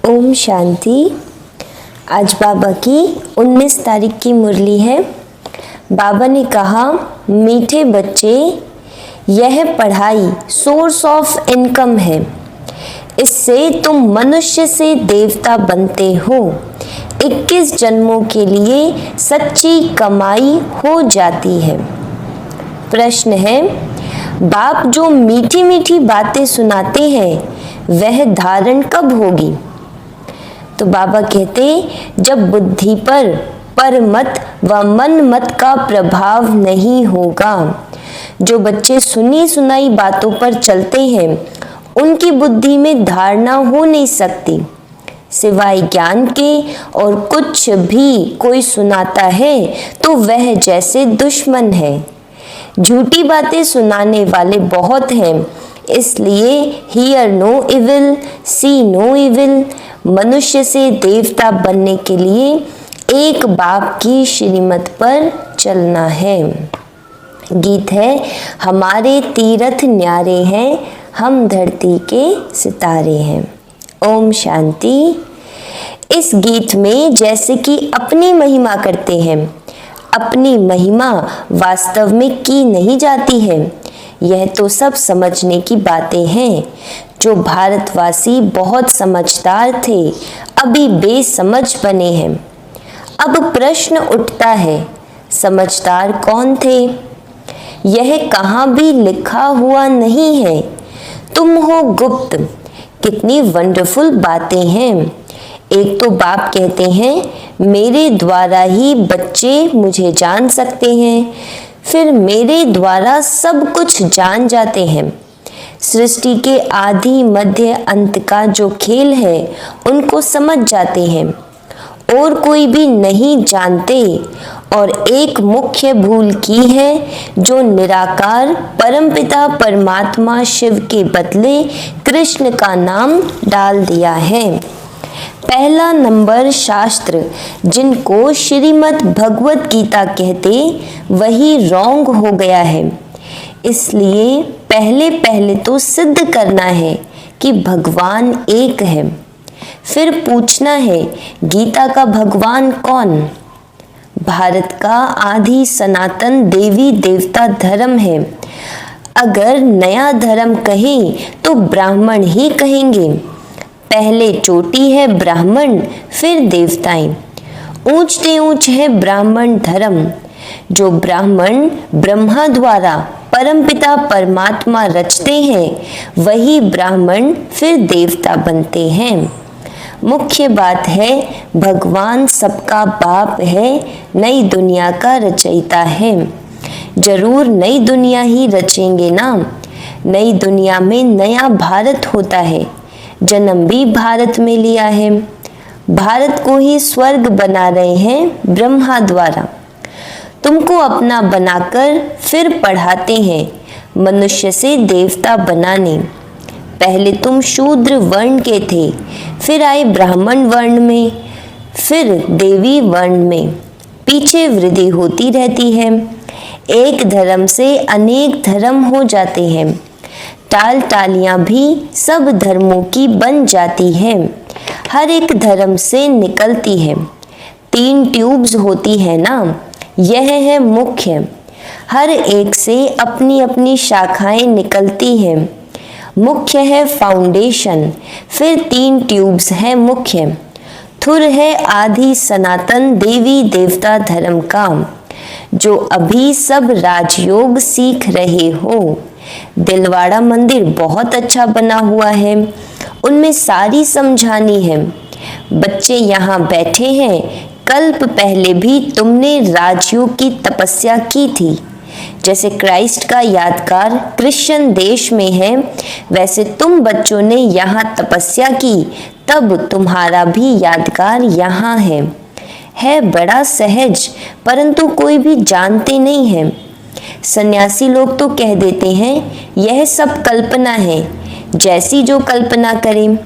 ओम शांति। आज बाबा की 19 तारीख की मुरली है। बाबा ने कहा, मीठे बच्चे, यह पढ़ाई सोर्स ऑफ इनकम है। इससे तुम मनुष्य से देवता बनते हो। 21 जन्मों के लिए सच्ची कमाई हो जाती है। प्रश्न है, बाप जो मीठी मीठी बातें सुनाते हैं वह धारण कब होगी? तो बाबा कहते, जब बुद्धि पर परमत व मन मत का प्रभाव नहीं होगा। जो बच्चे सुनी सुनाई बातों पर चलते हैं उनकी बुद्धि में धारणा हो नहीं सकती। सिवाय ज्ञान के और कुछ भी कोई सुनाता है तो वह जैसे दुश्मन है। झूठी बातें सुनाने वाले बहुत हैं, इसलिए hear no evil, see no evil. मनुष्य से देवता बनने के लिए एक बाप की श्रीमत पर चलना है। गीत है, हमारे तीर्थ न्यारे हैं, हम धरती के सितारे हैं। ओम शांति। इस गीत में जैसे कि अपनी महिमा करते हैं, अपनी महिमा वास्तव में की नहीं जाती है। यह तो सब समझने की बातें हैं। जो भारतवासी बहुत समझदार थे अभी बेसमझ बने हैं। अब प्रश्न उठता है, समझदार कौन थे? यह कहाँ भी लिखा हुआ नहीं है। तुम हो गुप्त। कितनी वंडरफुल बातें हैं। एक तो बाप कहते हैं, मेरे द्वारा ही बच्चे मुझे जान सकते हैं, फिर मेरे द्वारा सब कुछ जान जाते हैं। सृष्टि के आदि मध्य अंत का जो खेल है उनको समझ जाते हैं और कोई भी नहीं जानते। और एक मुख्य भूल की है जो निराकार परमपिता परमात्मा शिव के बदले कृष्ण का नाम डाल दिया है। पहला नंबर शास्त्र जिनको श्रीमद् भगवत गीता कहते वही रॉन्ग हो गया है। इसलिए पहले पहले तो सिद्ध करना है कि भगवान एक है। फिर पूछना है, गीता का भगवान कौन? भारत का आदि सनातन देवी देवता धर्म है। अगर नया धर्म कहें तो ब्राह्मण ही कहेंगे। पहले चोटी है ब्राह्मण, फिर देवताएं। ऊंचते ऊंच है ब्राह्मण धर्म। जो ब्राह्मण ब्रह्मा द्वारा परमपिता परमात्मा रचते हैं वही ब्राह्मण फिर देवता बनते हैं। मुख्य बात है, भगवान सबका बाप है, नई दुनिया का रचयिता है। जरूर नई दुनिया ही रचेंगे ना। नई दुनिया में नया भारत होता है। जन्म भी भारत में लिया है। भारत को ही स्वर्ग बना रहे हैं ब्रह्मा द्वारा। तुमको अपना बनाकर फिर पढ़ाते हैं मनुष्य से देवता बनाने। पहले तुम शूद्र वर्ण के थे, फिर आए ब्राह्मण वर्ण में, फिर देवी वर्ण में। पीछे वृद्धि होती रहती है। एक धर्म से अनेक धर्म हो जाते हैं। टाल टालियां भी सब धर्मों की बन जाती है। हर एक धर्म से निकलती है। 3 ट्यूब्स होती है ना, यह है मुख्य। हर एक से अपनी अपनी शाखाएं निकलती हैं। मुख्य है फाउंडेशन, फिर 3 ट्यूब्स है मुख्य। थुर है आदि सनातन देवी देवता धर्म का, जो अभी सब राजयोग सीख रहे हो। दिलवाड़ा मंदिर बहुत अच्छा बना हुआ है, उनमें सारी समझानी है। बच्चे यहाँ बैठे हैं, कल्प पहले भी तुमने राजयोग की तपस्या की थी। जैसे क्राइस्ट का यादगार क्रिश्चियन देश में है, वैसे तुम बच्चों ने यहाँ तपस्या की, तब तुम्हारा भी यादगार यहाँ है बड़ा सहज, परंतु कोई भी जानते नहीं है। सन्यासी लोग तो कह देते हैं यह सब कल्पना है, जैसी जो कल्पना करें।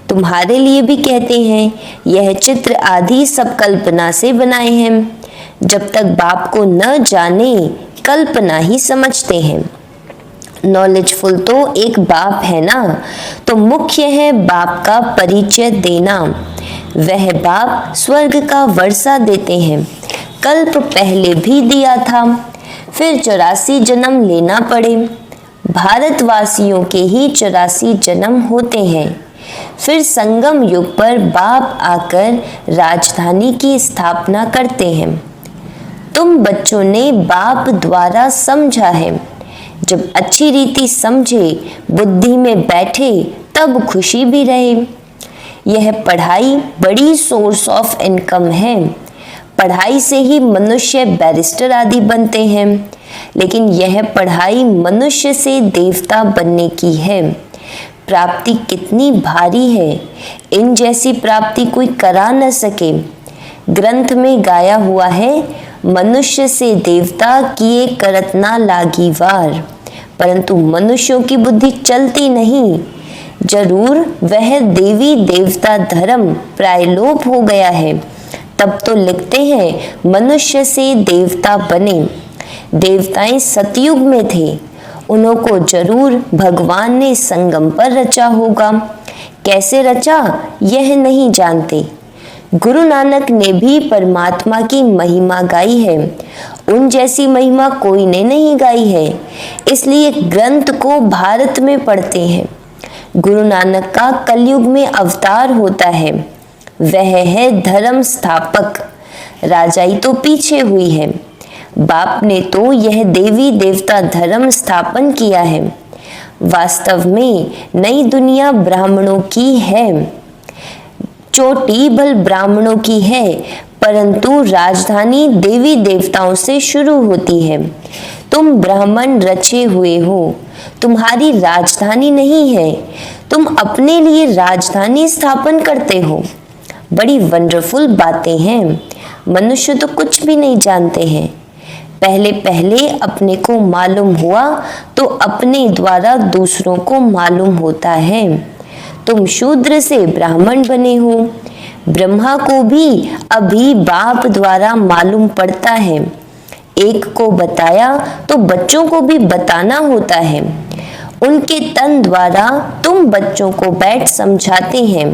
तुम्हारे लिए भी कहते हैं यह चित्र आदि सब कल्पना से बनाए हैं। जब तक बाप को न जाने कल्पना ही समझते हैं। नॉलेजफुल तो एक बाप है ना, तो मुख्य है बाप का परिचय देना। वह बाप स्वर्ग का वर्षा देते हैं, कल्प पहले भी दिया था, फिर 84 जन्म लेना पड़े। भारतवासियों के ही 84 जन्म होते हैं। फिर संगम युग पर बाप आकर राजधानी की स्थापना करते हैं। तुम बच्चों ने बाप द्वारा समझा है। जब अच्छी रीति समझे, बुद्धि में बैठे, तब खुशी भी रहे। यह पढ़ाई बड़ी सोर्स ऑफ इनकम है। पढ़ाई से ही मनुष्य बैरिस्टर आदि बनते हैं, लेकिन यह पढ़ाई मनुष्य से देवता बनने की है। प्राप्ति कितनी भारी है, इन जैसी प्राप्ति कोई करा न सके। ग्रंथ में गाया हुआ है, मनुष्य से देवता किए करत ना लागी वार, परंतु मनुष्यों की बुद्धि चलती नहीं। जरूर वह देवी देवता धर्म प्रायलोप हो गया है। तब तो लिखते हैं मनुष्य से देवता बने। देवताएं सतयुग में थे, उन्हों को जरूर भगवान ने संगम पर रचा होगा। कैसे रचा यह नहीं जानते। गुरु नानक ने भी परमात्मा की महिमा गाई है, उन जैसी महिमा कोई ने नहीं गाई है, इसलिए ग्रंथ को भारत में पढ़ते हैं। गुरु नानक का कलयुग में अवतार होता है, वह है धर्म स्थापक। राजाई तो पीछे हुई है, बाप ने तो यह देवी देवता धर्म स्थापन किया है। वास्तव में नई दुनिया ब्राह्मणों की है, चोटी भल ब्राह्मणों की है, परंतु राजधानी देवी देवताओं से शुरू होती है। तुम ब्राह्मण रचे हुए हो, तुम्हारी राजधानी नहीं है, तुम अपने लिए राजधानी स्थापन करते हो। बड़ी वंडरफुल बातें हैं। मनुष्य तो कुछ भी नहीं जानते हैं। पहले पहले अपने को मालूम हुआ तो अपने द्वारा दूसरों को मालूम होता है। तुम शूद्र से ब्राह्मण बने हो। ब्रह्मा को भी अभी बाप द्वारा मालूम पड़ता है। एक को बताया तो बच्चों को भी बताना होता है। उनके तन द्वारा तुम बच्चों को बैठ समझाते हैं।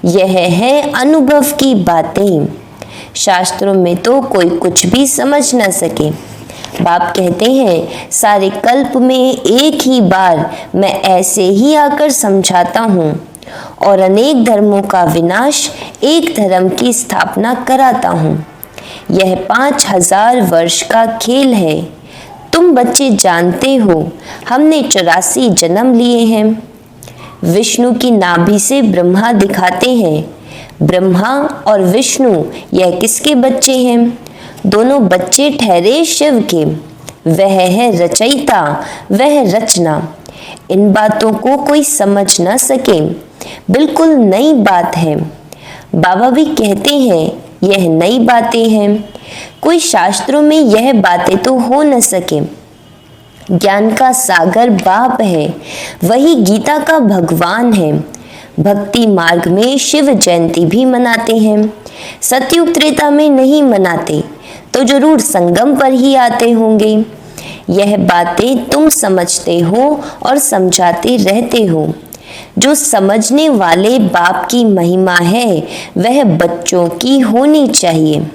यह है अनुभव की बातें। शास्त्रों में तो कोई कुछ भी समझ न सके। बाप कहते हैं सारे कल्प में एक ही बार मैं ऐसे ही आकर समझाता हूँ और अनेक धर्मों का विनाश, एक धर्म की स्थापना कराता हूँ। यह 5000 वर्ष का खेल है। तुम बच्चे जानते हो हमने 84 जन्म लिए हैं। विष्णु की नाभि से ब्रह्मा दिखाते हैं। ब्रह्मा और विष्णु यह किसके बच्चे हैं? दोनों बच्चे ठहरे शिव के। वह है रचयिता, वह रचना। इन बातों को कोई समझ न सके, बिल्कुल नई बात है। बाबा भी कहते हैं यह नई बातें हैं। कोई शास्त्रों में यह बातें तो हो न सके। ज्ञान का सागर बाप है, वही गीता का भगवान है। भक्ति मार्ग में शिव जयंती भी मनाते हैं। सतयुग त्रेता में नहीं मनाते, तो जरूर संगम पर ही आते होंगे। यह बातें तुम समझते हो और समझाते रहते हो। जो समझने वाले बाप की महिमा है वह बच्चों की होनी चाहिए।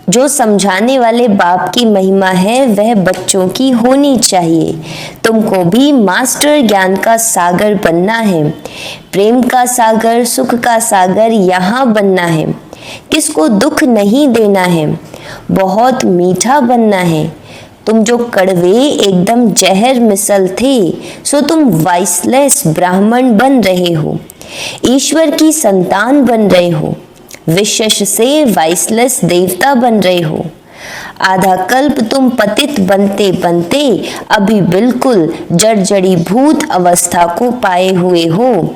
जो समझाने वाले बाप की महिमा है वह बच्चों की होनी चाहिए। तुमको भी मास्टर ज्ञान का सागर बनना है। प्रेम का सागर, सुख का सागर यहाँ बनना है। किसको दुख नहीं देना है, बहुत मीठा बनना है। तुम जो कड़वे एकदम जहर मिसल थे, सो तुम वाइसलेस ब्राह्मण बन रहे हो, ईश्वर की संतान बन रहे हो। विशेष से वाइसलेस देवता बन रहे हो। आधा कल्प तुम पतित बनते बनते अभी बिल्कुल जड़जड़ी भूत अवस्था को पाए हुए हो।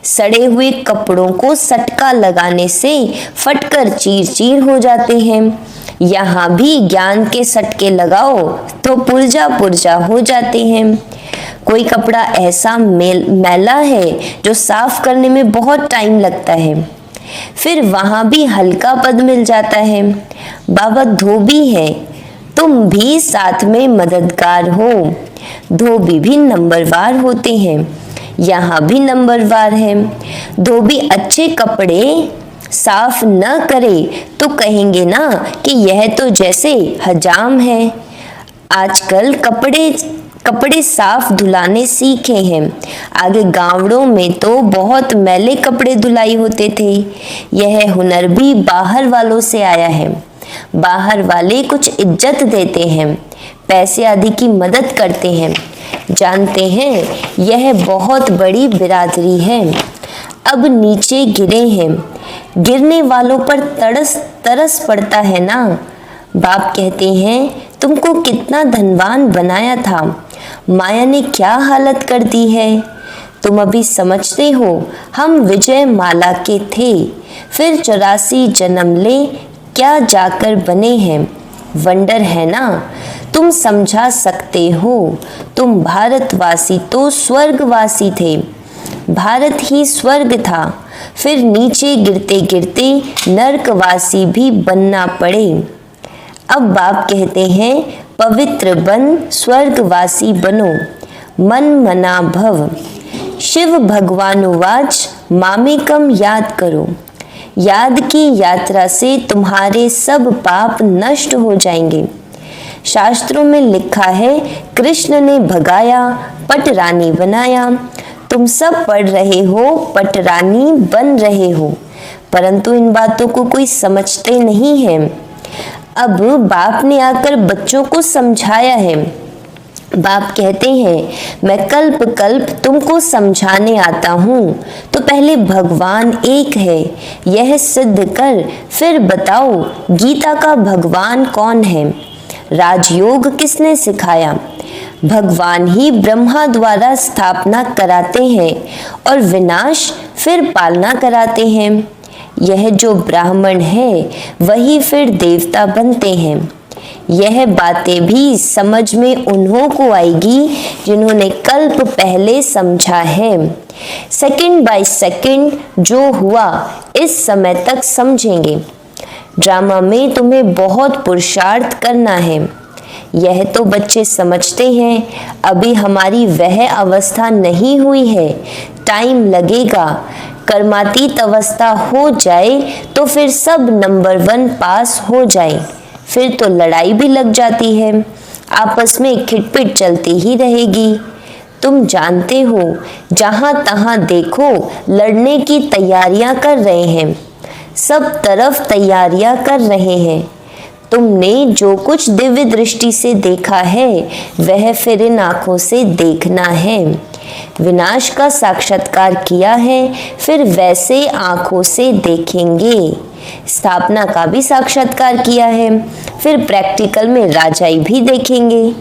सड़े हुए कपड़ों को सटका लगाने से फटकर चीर चीर हो जाते हैं। यहाँ भी ज्ञान के सटके लगाओ तो पुर्जा पुर्जा हो जाते हैं। कोई कपड़ा ऐसा मैला है जो साफ करने में बहुत टाइम लगता है, फिर वहां भी हल्का पद मिल जाता है। बाबा धोबी है तुम भी साथ में मददगार हो। धोबी भी नंबरवार होते हैं, यहाँ भी नंबरवार है। धोबी अच्छे कपड़े साफ न करे तो कहेंगे ना कि यह तो जैसे हजाम है। आजकल कपड़े साफ धुलाने सीखे हैं, आगे गांवों में तो बहुत मैले कपड़े धुलाई होते थे। यह हुनर भी बाहर वालों से आया है। बाहर वाले कुछ इज्जत देते हैं, पैसे आदि की मदद करते हैं। जानते हैं यह बहुत बड़ी बिरादरी है। अब नीचे गिरे हैं, गिरने वालों पर तरस पड़ता है ना। बाप कहते हैं तुमको कितना धनवान बनाया था, माया ने क्या हालत कर दी है। तुम अभी समझते हो हम विजय माला के थे, फिर 84 जन्म ले क्या जाकर बने हैं। वंडर है ना, तुम समझा सकते हो। तुम भारतवासी तो स्वर्गवासी थे, भारत ही स्वर्ग था, फिर नीचे गिरते गिरते नरकवासी भी बनना पड़े। अब बाप कहते हैं पवित्र बन स्वर्गवासी बनो, मन मना भव। शिव भगवानुवाच मामेकम याद करो। याद की यात्रा से तुम्हारे सब पाप नष्ट हो जाएंगे। शास्त्रों में लिखा है कृष्ण ने भगाया पटरानी बनाया। तुम सब पढ़ रहे हो, पटरानी बन रहे हो, परंतु इन बातों को कोई समझते नहीं है। अब बाप ने आकर बच्चों को समझाया है। बाप कहते हैं मैं कल्प कल्प तुमको समझाने आता हूँ, तो पहले भगवान एक है यह सिद्ध कर, फिर बताओ गीता का भगवान कौन है। राजयोग किसने सिखाया? भगवान ही ब्रह्मा द्वारा स्थापना कराते हैं और विनाश फिर पालना कराते हैं। यह जो ब्राह्मण है वही फिर देवता बनते हैं। यह बातें भी समझ में उन्हों को आएगी जिन्होंने कल्प पहले समझा है। सेकंड बाय सेकंड जो हुआ इस समय तक समझेंगे। ड्रामा में तुम्हें बहुत पुरुषार्थ करना है, यह तो बच्चे समझते हैं। अभी हमारी वह अवस्था नहीं हुई है, टाइम लगेगा। कर्मातीत अवस्था हो जाए तो फिर सब नंबर 1 पास हो जाए, फिर तो लड़ाई भी लग जाती है, आपस में खिटपिट चलती ही रहेगी। तुम जानते हो जहां तहां देखो लड़ने की तैयारियां कर रहे हैं, सब तरफ तैयारियां कर रहे हैं। तुमने जो कुछ दिव्य दृष्टि से देखा है वह फिर इन आंखों से देखना है। विनाश का साक्षात्कार किया है, फिर वैसे आंखों से देखेंगे। स्थापना का भी साक्षात्कार किया है, फिर प्रैक्टिकल में राजाई भी देखेंगे।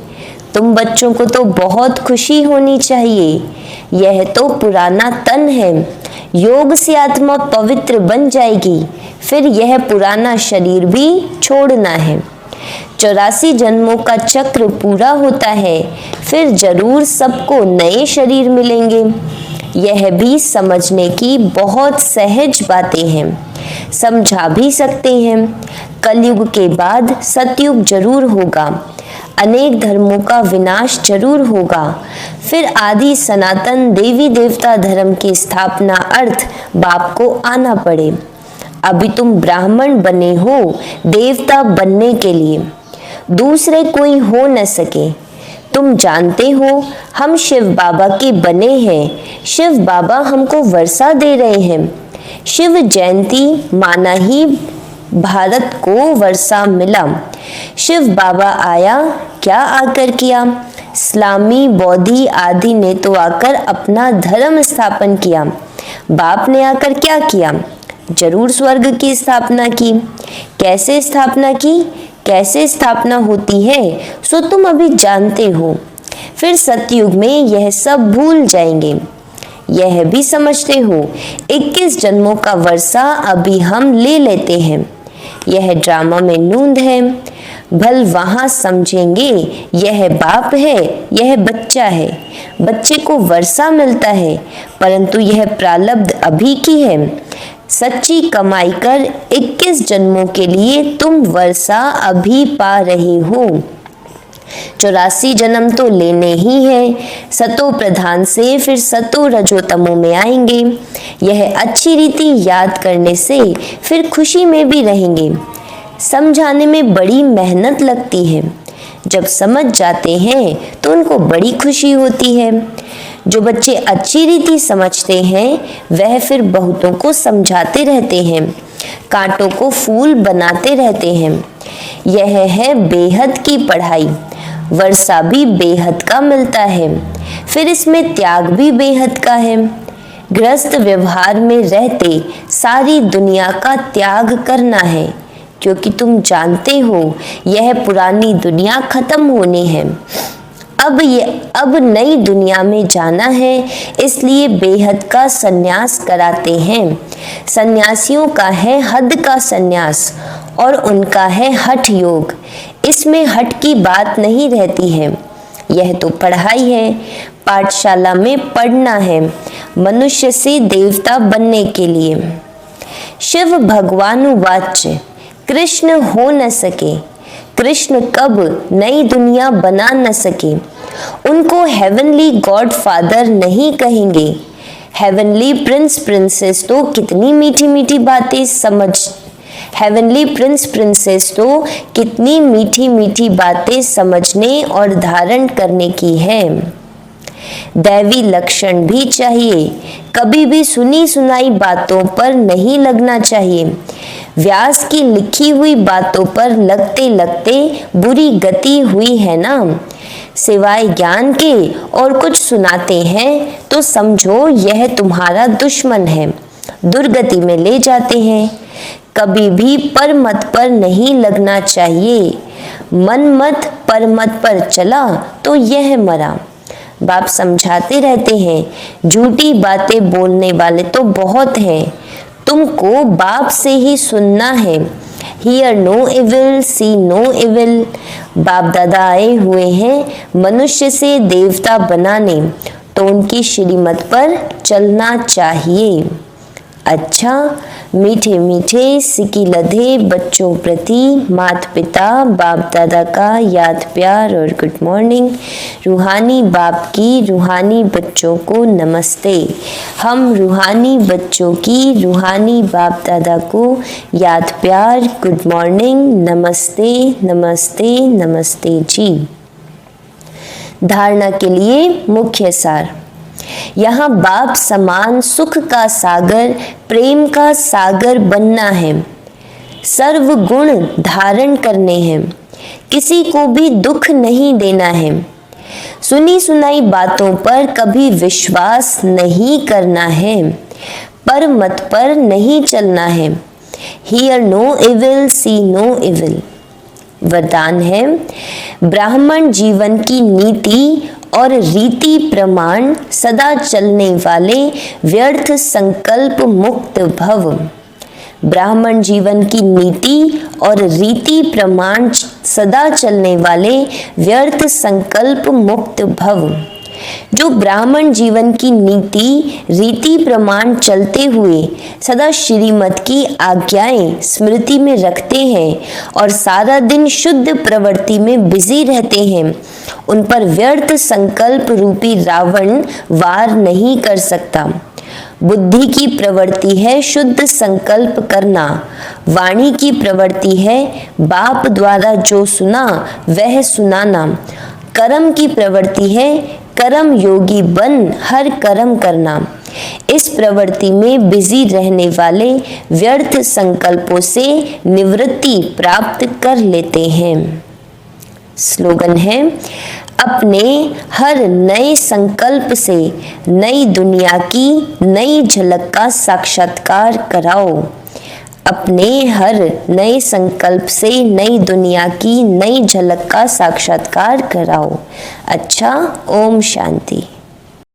तुम बच्चों को तो बहुत खुशी होनी चाहिए। यह तो पुराना तन है, योग से आत्मा पवित्र बन जाएगी, फिर यह पुराना शरीर भी छोड़ना है। 84 जन्मों का चक्र पूरा होता है, फिर जरूर सबको नए शरीर मिलेंगे। यह भी समझने की बहुत सहज बातें हैं, समझा भी सकते हैं। कलयुग के बाद सतयुग जरूर होगा, अनेक धर्मों का विनाश जरूर होगा, फिर आदि सनातन देवी देवता धर्म की स्थापना अर्थ बाप को आना पड़े। अभी तुम ब्राह्मण बने हो देवता बनने के लिए, दूसरे कोई हो न सके। तुम जानते हो हम शिव बाबा के बने हैं, शिव बाबा हमको वर्षा दे रहे हैं। शिव जयंती माना ही भारत को वर्षा मिला। शिव बाबा आया, क्या आकर किया? इस्लामी बौद्धि आदि ने तो आकर अपना धर्म स्थापन किया। बाप ने आकर क्या किया? जरूर स्वर्ग की स्थापना की। कैसे स्थापना की, कैसे स्थापना होती है सो तुम अभी जानते हो। फिर सतयुग में यह सब भूल जाएंगे। यह भी समझते हो 21 जन्मों का वर्षा अभी हम ले लेते हैं। यह ड्रामा में नूंद है, भल वहां समझेंगे यह बाप है, यह बच्चा है। बच्चे को वर्षा मिलता है, परंतु यह प्रारब्ध अभी की है। सच्ची कमाई कर 21 जन्मों के लिए तुम वर्षा अभी पा रहे हो। 84 जन्म तो लेने ही है। सतो प्रधान से फिर सतो रजोतमो में आएंगे। यह अच्छी रीति याद करने से फिर खुशी में भी रहेंगे। समझाने में बड़ी मेहनत लगती है। जब समझ जाते हैं तो उनको बड़ी खुशी होती है। जो बच्चे अच्छी रीति समझते हैं वह फिर बहुतों को समझाते रहते हैं, कांटों को फूल बनाते रहते हैं। यह है बेहद की पढ़ाई। वर्षा भी बेहद का मिलता है, फिर इसमें त्याग भी बेहद का है। गृहस्थ व्यवहार में रहते सारी दुनिया का त्याग करना है, क्योंकि तुम जानते हो यह पुरानी दुनिया खत्म होनी है। अब नई दुनिया में जाना है, इसलिए बेहद का सन्यास कराते हैं। सन्यासियों का है हद का सन्यास और उनका है हठ योग। इसमें हठ की बात नहीं रहती है। यह तो पढ़ाई है। पाठशाला में पढ़ना है मनुष्य से देवता बनने के लिए। शिव भगवानुवाच्य कृष्ण हो न सके। कृष्ण कब नई दुनिया बना न सके। उनको हेवनली गॉड फादर नहीं कहेंगे। हेवनली प्रिंस प्रिंसेस तो कितनी मीठी मीठी बातें हेवनली प्रिंस प्रिंसेस तो कितनी मीठी मीठी बातें समझने और धारण करने की है। दैवी लक्षण भी चाहिए। कभी भी सुनी सुनाई बातों पर नहीं लगना चाहिए। व्यास की लिखी हुई बातों पर लगते लगते बुरी गति हुई है ना। सिवाय ज्ञान के और कुछ सुनाते हैं तो समझो यह तुम्हारा दुश्मन है, दुर्गति में ले जाते हैं। कभी भी परमत पर नहीं लगना चाहिए। मन मत परमत पर चला तो यह मरा। बाप समझाते रहते हैं, झूठी बातें बोलने वाले तो बहुत हैं, तुमको बाप से ही सुनना है। Hear no evil, see no evil। बाप दादा आए हुए हैं मनुष्य से देवता बनाने, तो उनकी श्रीमत पर चलना चाहिए। अच्छा, मीठे मीठे सिकी लधे बच्चों प्रति माता पिता बाप दादा का याद प्यार और गुड मॉर्निंग। रूहानी बाप की रूहानी बच्चों को नमस्ते। हम रूहानी बच्चों की रूहानी बाप दादा को याद प्यार, गुड मॉर्निंग, नमस्ते नमस्ते नमस्ते जी। धारणा के लिए मुख्य सार। यहाँ बाप समान सुख का सागर, प्रेम का सागर बनना है। सर्व गुण धारण करने हैं। किसी को भी दुख नहीं देना है। सुनी सुनाई बातों पर कभी विश्वास नहीं करना है। पर मत पर नहीं चलना है। Hear no evil, see no evil। वरदान है, ब्राह्मण जीवन की नीति और रीति प्रमाण सदा चलने वाले व्यर्थ संकल्प मुक्त भव। ब्राह्मण जीवन की नीति और रीति प्रमाण सदा चलने वाले व्यर्थ संकल्प मुक्त भव। जो ब्राह्मण जीवन की नीति रीति प्रमाण चलते हुए सदा श्रीमत की आज्ञाएं स्मृति में रखते हैं और सारा दिन शुद्ध प्रवृत्ति में बिजी रहते हैं, उन पर व्यर्थ संकल्प रूपी रावण वार नहीं कर सकता। बुद्धि की प्रवृत्ति है शुद्ध संकल्प करना। वाणी की प्रवृत्ति है बाप द्वारा जो सुना वह सुनाना। कर्म की प्रवृत्ति है कर्म योगी बन हर कर्म करना। इस प्रवृत्ति में बिजी रहने वाले व्यर्थ संकल्पों से निवृत्ति प्राप्त कर लेते हैं। स्लोगन है, अपने हर नए संकल्प से नई दुनिया की नई झलक का साक्षात्कार कराओ। अपने हर नए संकल्प से नई दुनिया की नई झलक का साक्षात्कार कराओ। अच्छा, ओम शांति।